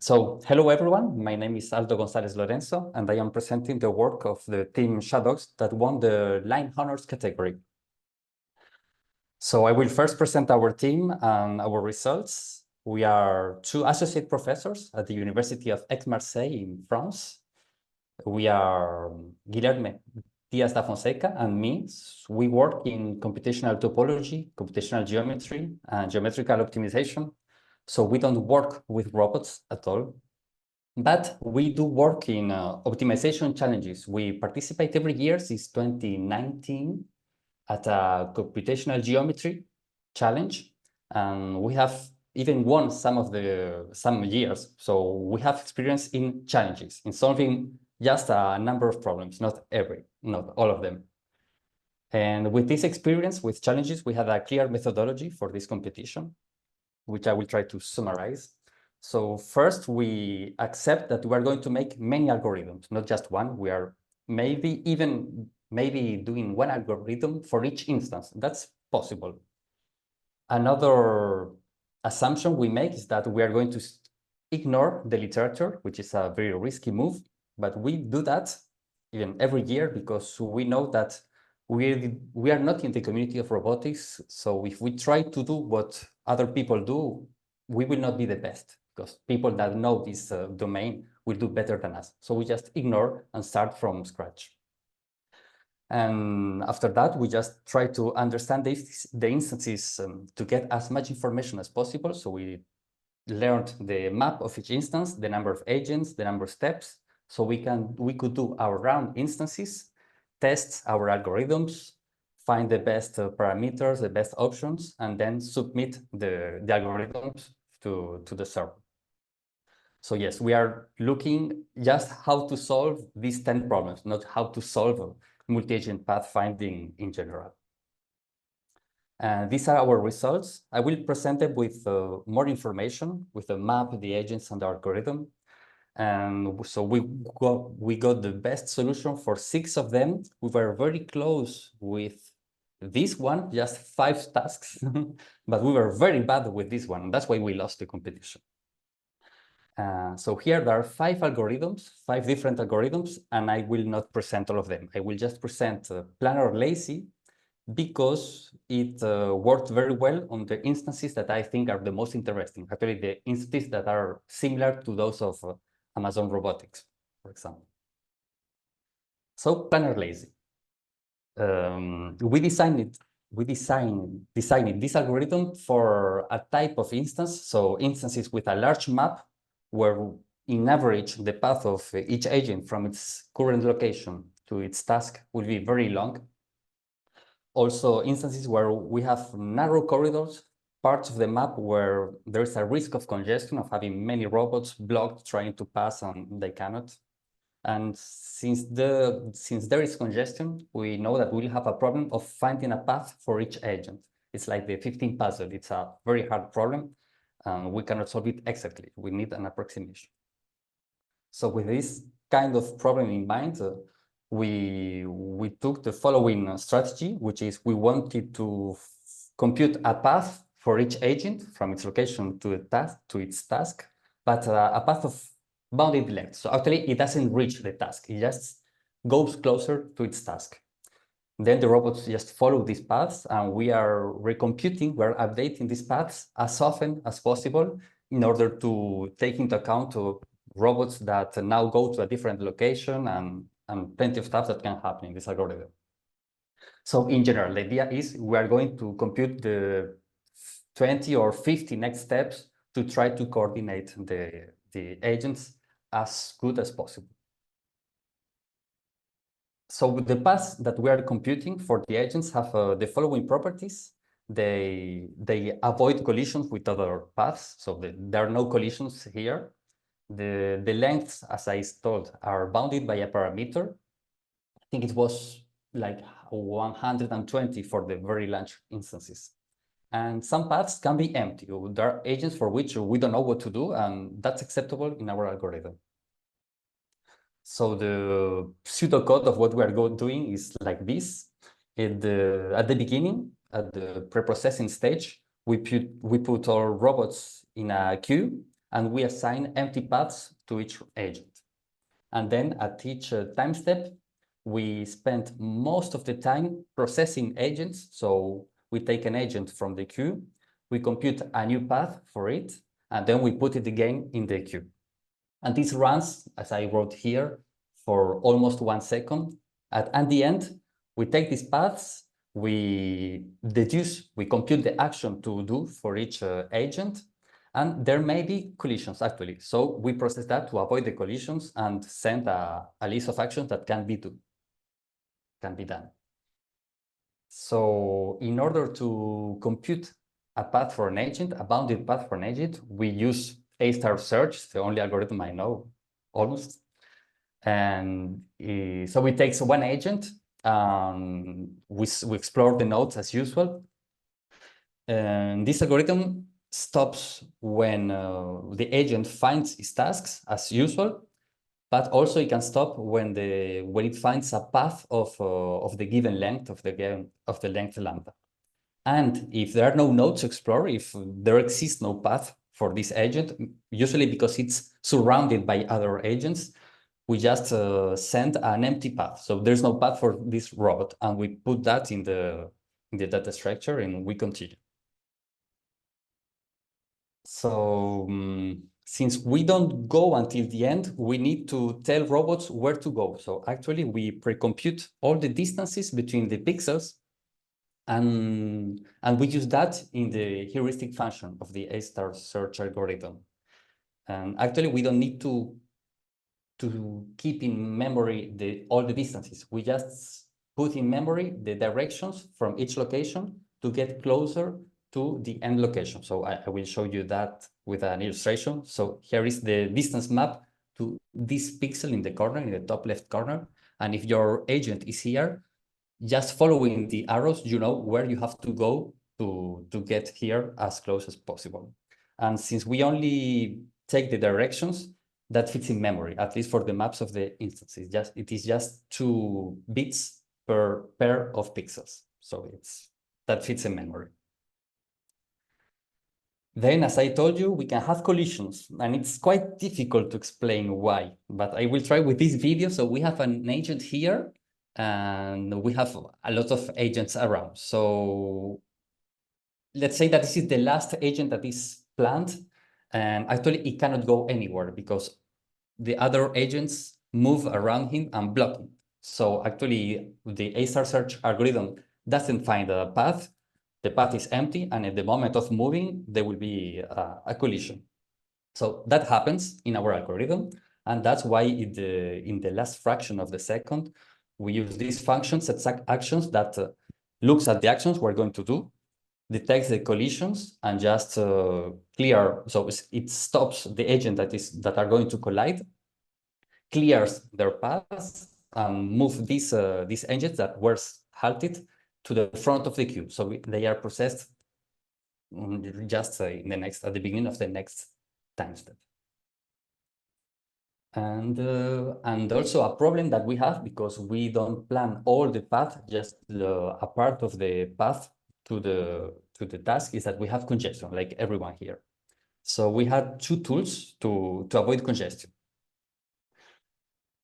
So, hello everyone, my name is Aldo Gonzalez-Lorenzo, and I am presenting the work of the team Shadoks that won the Line Honors category. So I will first present our team and our results. We are two associate professors at the University of Aix-Marseille in France. We are Guilherme Diaz da Fonseca and me. We work in computational topology, computational geometry, and geometrical optimization. So we don't work with robots at all, but we do work in optimization challenges. We participate every year since 2019 at a computational geometry challenge, and we have even won some years. So we have experience in challenges, in solving just a number of problems, not all of them. And with this experience with challenges, we had a clear methodology for this competition, which I will try to summarize. So first, we accept that we are going to make many algorithms, not just one. We are maybe doing one algorithm for each instance. That's possible. Another assumption we make is that we are going to ignore the literature, which is a very risky move, but we do that even every year because we know that we are not in the community of robotics. So if we try to do what other people do, we will not be the best because people that know this domain will do better than us. So we just ignore and start from scratch. And after that, we just try to understand the instances to get as much information as possible. So we learned the map of each instance, the number of agents, the number of steps. So we could do our round instances, test our algorithms, find the best parameters, the best options, and then submit the algorithms to the server. So yes, we are looking just how to solve these 10 problems, not how to solve multi-agent pathfinding in general. These are our results. I will present them with more information, with the map, the agents, and the algorithm. And so we got the best solution for 6 of them. We were very close with this one, just 5 tasks, but we were very bad with this one. That's why we lost the competition. So here there are 5 algorithms, 5 different algorithms, and I will not present all of them. I will just present planar lazy because it worked very well on the instances that I think are the most interesting. Actually, the instances that are similar to those of Amazon Robotics, for example. So planar lazy. We designed this algorithm for a type of instance. So instances with a large map where in average the path of each agent from its current location to its task will be very long. Also instances where we have narrow corridors, parts of the map where there's a risk of congestion, of having many robots blocked trying to pass and they cannot. And since there is congestion, we know that we'll have a problem of finding a path for each agent. It's like the 15 puzzle. It's a very hard problem. We cannot solve it exactly. We need an approximation. So with this kind of problem in mind, we took the following strategy, which is we wanted to compute a path for each agent from its location to its task, but a path of bounded length. So actually, it doesn't reach the task. It just goes closer to its task. Then the robots just follow these paths, and we are recomputing, we're updating these paths as often as possible in order to take into account robots that now go to a different location and plenty of stuff that can happen in this algorithm. So in general, the idea is we are going to compute the 20 or 50 next steps to try to coordinate the agents as good as possible. So the paths that we are computing for the agents have the following properties. They avoid collisions with other paths, so there are no collisions here. The lengths, as I told, are bounded by a parameter. I think it was like 120 for the very large instances. And some paths can be empty. There are agents for which we don't know what to do, and that's acceptable in our algorithm. So the pseudocode of what we are doing is like this. At the beginning, at the pre-processing stage, we put our robots in a queue. and we assign empty paths to each agent. And then at each time step, we spend most of the time processing agents. So we take an agent from the queue, we compute a new path for it, and then we put it again in the queue. And this runs, as I wrote here, for almost 1 second. At the end, we take these paths, we compute the action to do for each agent, and there may be collisions actually. So we process that to avoid the collisions and send a list of actions that can be done. So in order to compute a path for an agent, a bounded path for an agent, we use A-star search, the only algorithm I know, almost. And so it takes one agent, we explore the nodes as usual. And this algorithm stops when the agent finds its tasks as usual, but also it can stop when it finds a path of the given length of the length lambda. And if there are no nodes to explore, if there exists no path for this agent, usually because it's surrounded by other agents, we just send an empty path. So there's no path for this robot, and we put that in the data structure, and we continue. So since we don't go until the end, we need to tell robots where to go. So actually, we pre-compute all the distances between the pixels, and we use that in the heuristic function of the A-star search algorithm. And actually, we don't need to keep in memory all the distances. We just put in memory the directions from each location to get closer to the end location. So I will show you that with an illustration. So here is the distance map to this pixel in the corner, in the top left corner. And if your agent is here, just following the arrows, you know where you have to go to get here as close as possible. And since we only take the directions, that fits in memory, at least for the maps of the instances. It is just 2 bits per pair of pixels. So that fits in memory. Then, as I told you, we can have collisions, and it's quite difficult to explain why, but I will try with this video. So we have an agent here, and we have a lot of agents around. So let's say that this is the last agent that is planned, and actually it cannot go anywhere because the other agents move around him and block him. So actually the A-star search algorithm doesn't find a path. The path is empty, and at the moment of moving, there will be a collision. So that happens in our algorithm, and that's why in the last fraction of the second, we use these functions, set actions that looks at the actions we're going to do, detects the collisions, and just clear. So it stops the agent that are going to collide, clears their paths, and move these agents that were halted to the front of the queue. So they are processed just at the beginning of the next time step. And also a problem that we have, because we don't plan all the path, just a part of the path to the task, is that we have congestion, like everyone here. So we had 2 tools to avoid congestion.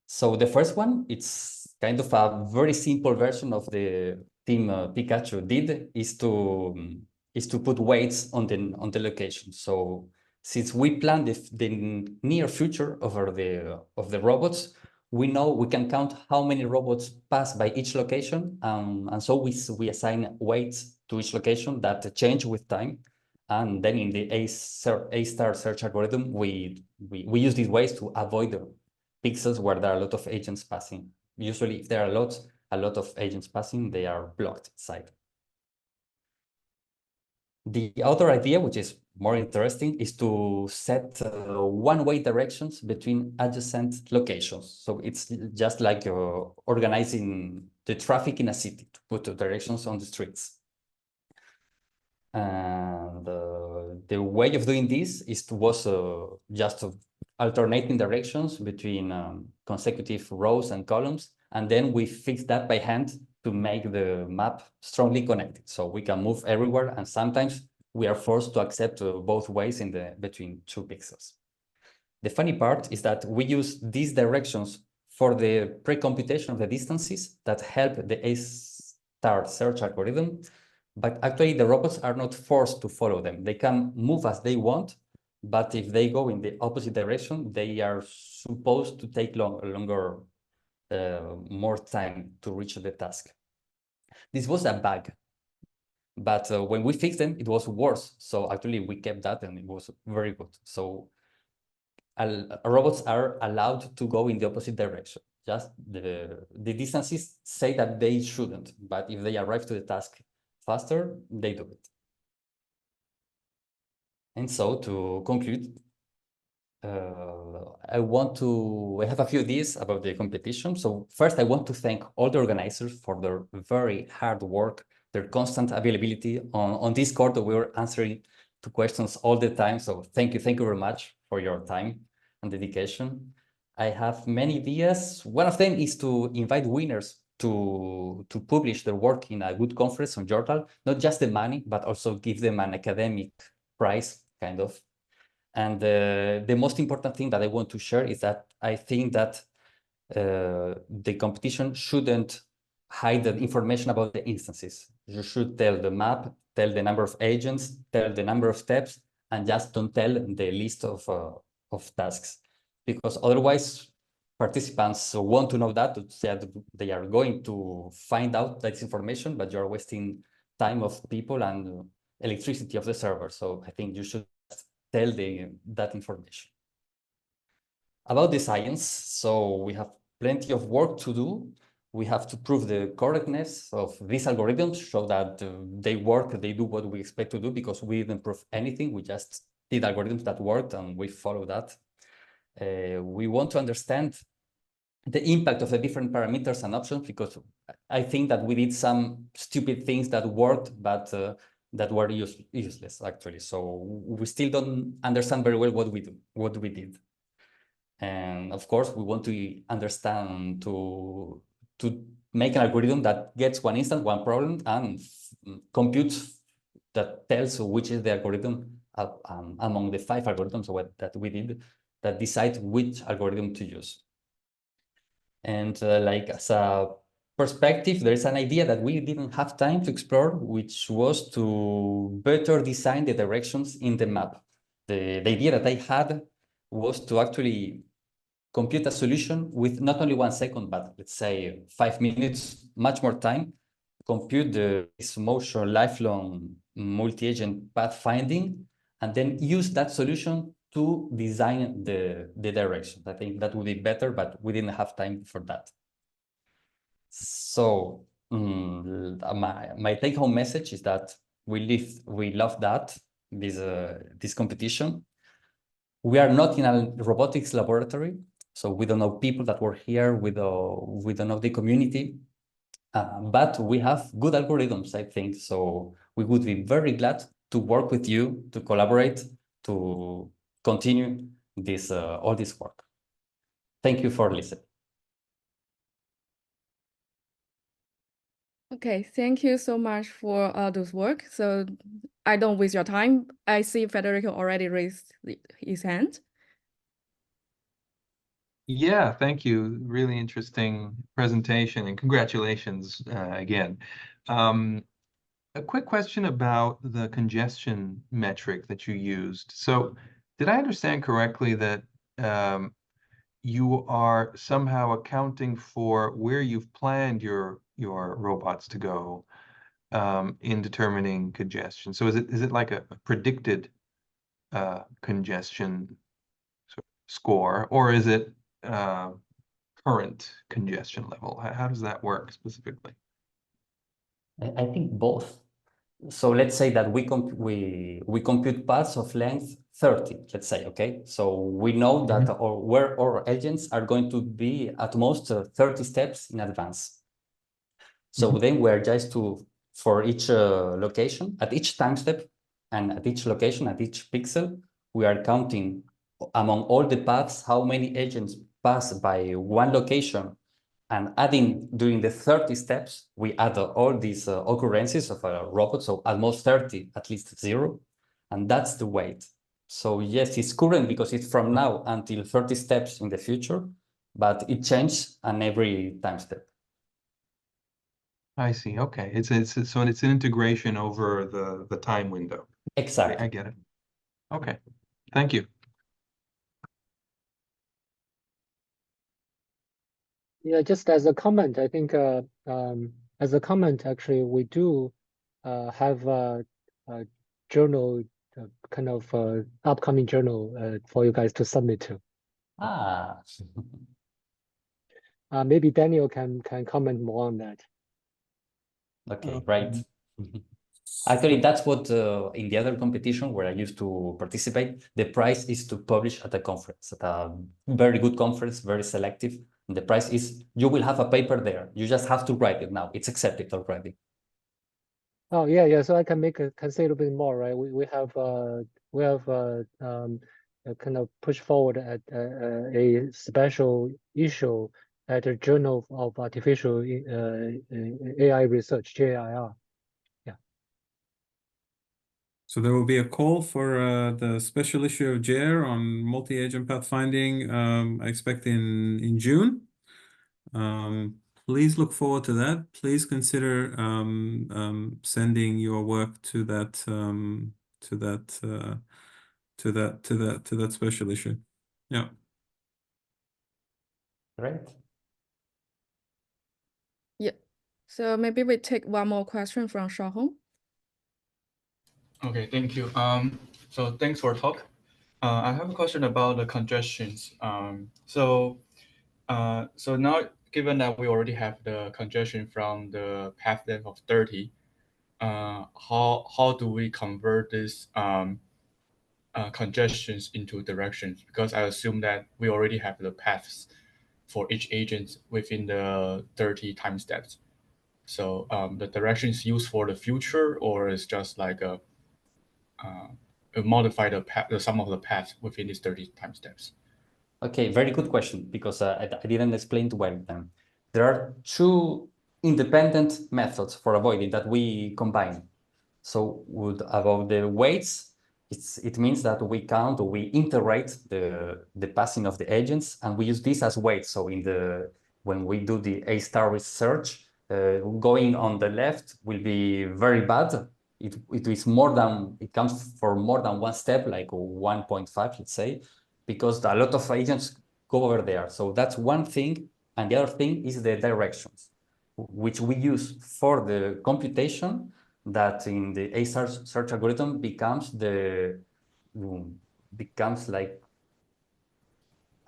So the first one, it's kind of a very simple version of the team Pikachu did, is to put weights on the location. So since we plan the near future of the robots, we know we can count how many robots pass by each location, and so we assign weights to each location that change with time. And then in the A-star search algorithm, we use these ways to avoid the pixels where there are a lot of agents passing. Usually, if there are a lot of agents passing, they are blocked inside. The other idea, which is more interesting, is to set one-way directions between adjacent locations. So it's just like organizing the traffic in a city, to put the directions on the streets. And the way of doing this was just alternating directions between consecutive rows and columns. And then we fix that by hand to make the map strongly connected. So we can move everywhere, and sometimes we are forced to accept both ways in between 2 pixels. The funny part is that we use these directions for the pre-computation of the distances that help the A-star search algorithm, but actually the robots are not forced to follow them. They can move as they want, but if they go in the opposite direction, they are supposed to take longer, more time to reach the task. This was a bug, but when we fixed them, it was worse. So actually we kept that and it was very good. So robots are allowed to go in the opposite direction. Just the distances say that they shouldn't, but if they arrive to the task faster, they do it. And so to conclude, I have a few ideas about the competition. So first, I want to thank all the organizers for their very hard work, their constant availability on Discord. We were answering to questions all the time. So thank you very much for your time and dedication. I have many ideas. One of them is to invite winners to publish their work in a good conference on journal, not just the money, but also give them an academic prize, kind of. And the most important thing that I want to share is that I think that the competition shouldn't hide the information about the instances. You should tell the map, tell the number of agents, tell the number of steps, and just don't tell the list of tasks. Because otherwise, participants want to know that they are going to find out that information, but you're wasting time of people and electricity of the server. So I think you should tell that information. About the science, so we have plenty of work to do. We have to prove the correctness of these algorithms, show that they work, they do what we expect to do, because we didn't prove anything. We just did algorithms that worked and we follow that. We want to understand the impact of the different parameters and options, because I think that we did some stupid things that worked, but that were useless, actually. So we still don't understand very well what we did. And of course, we want to understand to make an algorithm that gets one instance, one problem, and computes that tells which is the algorithm among the 5 algorithms that we did that decide which algorithm to use. And like as a perspective, there is an idea that we didn't have time to explore, which was to better design the directions in the map. The idea that I had was to actually compute a solution with not only 1 second, but let's say 5 minutes, much more time, compute this motion lifelong multi-agent path finding, and then use that solution to design the direction. I think that would be better, but we didn't have time for that. So my take-home message is that we love this competition. We are not in a robotics laboratory, so we don't know people that work here. We don't know the community, but we have good algorithms, I think. So we would be very glad to work with you, to collaborate, to continue all this work. Thank you for listening. Okay, thank you so much for Aldo's work. So I don't waste your time. I see Federico already raised his hand. Yeah, thank you. Really interesting presentation, and congratulations again. A quick question about the congestion metric that you used. So did I understand correctly that you are somehow accounting for where you've planned your robots to go in determining congestion? So is it like a predicted congestion score, or is it current congestion level? How does that work specifically? I think both. So let's say that we compute paths of length 30, let's say, okay? So we know that where our agents are going to be at most 30 steps in advance. So then we're just for each location, at each time step, and at each location, at each pixel, we are counting among all the paths how many agents pass by one location And adding during the 30 steps, we add all these occurrences of a robot. So at most 30, at least 0. And that's the weight. So yes, it's current because it's from now until 30 steps in the future, but it changes on every time step. I see. Okay. So it's an integration over the time window. Exactly. I get it. Okay. Thank you. Yeah, just as a comment, I think as a comment, actually, we do have a journal, kind of upcoming journal for you guys to submit to. Ah, Maybe Daniel can comment more on that. okay, right. Actually, that's what in the other competition where I used to participate, the prize is to publish at a conference, at a very good conference, very selective. And the prize is you will have a paper there. You just have to write it now. It's accepted already. Oh yeah. So I can say a little bit more, right? We have kind of push forward at a special issue at the Journal of Artificial AI Research, JIR. So there will be a call for the special issue of JAIR on multi-agent pathfinding, I expect in June. Please look forward to that. Please consider sending your work to that special issue. Yeah. Right. Yeah. So maybe we take one more question from Shahong. Okay, thank you. So thanks for talk. I have a question about the congestions. So now, given that we already have the congestion from the path length of 30, how do we convert this congestions into directions? Because I assume that we already have the paths for each agent within the 30 time steps. So the direction is used for the future, or is just like a modify the sum of the paths within these 30 time steps? Okay, very good question, because I didn't explain too well them. There are two independent methods for avoiding that we combine. So about the weights, it means that we count or we integrate the passing of the agents, and we use this as weights. So when we do the A-star research, going on the left will be very bad. It counts for more than one step, like 1.5, let's say, because a lot of agents go over there. So that's one thing. And the other thing is the directions, which we use for the computation that in the A-star search algorithm becomes like,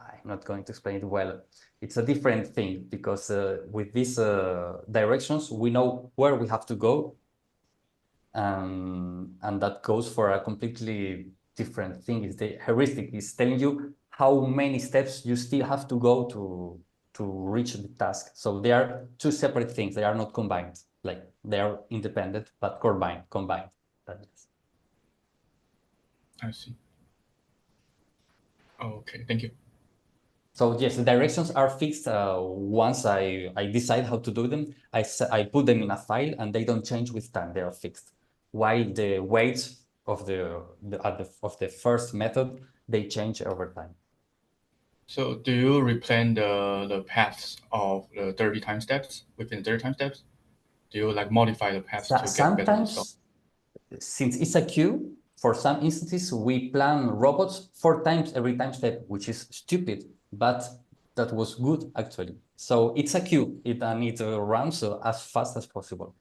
I'm not going to explain it well. It's a different thing because with these directions, we know where we have to go. And that goes for a completely different thing. Is the heuristic is telling you how many steps you still have to go to reach the task. So they are two separate things. They are not combined. Like they are independent but combined. That is. I see. Okay, thank you. So yes, the directions are fixed. Once I decide how to do them, I put them in a file and they don't change with time. They are fixed. While the weights of the first method, they change over time. So do you replan the paths of the 30 time steps within 30 time steps? Do you like modify the paths to get better results? Sometimes, since it's a queue, for some instances, we plan robots 4 times every time step, which is stupid, but that was good actually. So it's a queue, and it runs as fast as possible.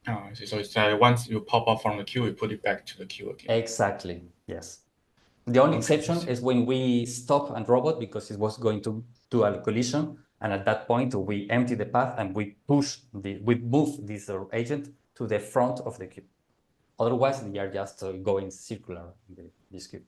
Oh, I see. So it's once you pop up from the queue, you put it back to the queue again. Exactly, yes. The only exception is when we stop a robot because it was going to do a collision, and at that point we empty the path and we move this agent to the front of the queue. Otherwise, they are just going circular in this queue.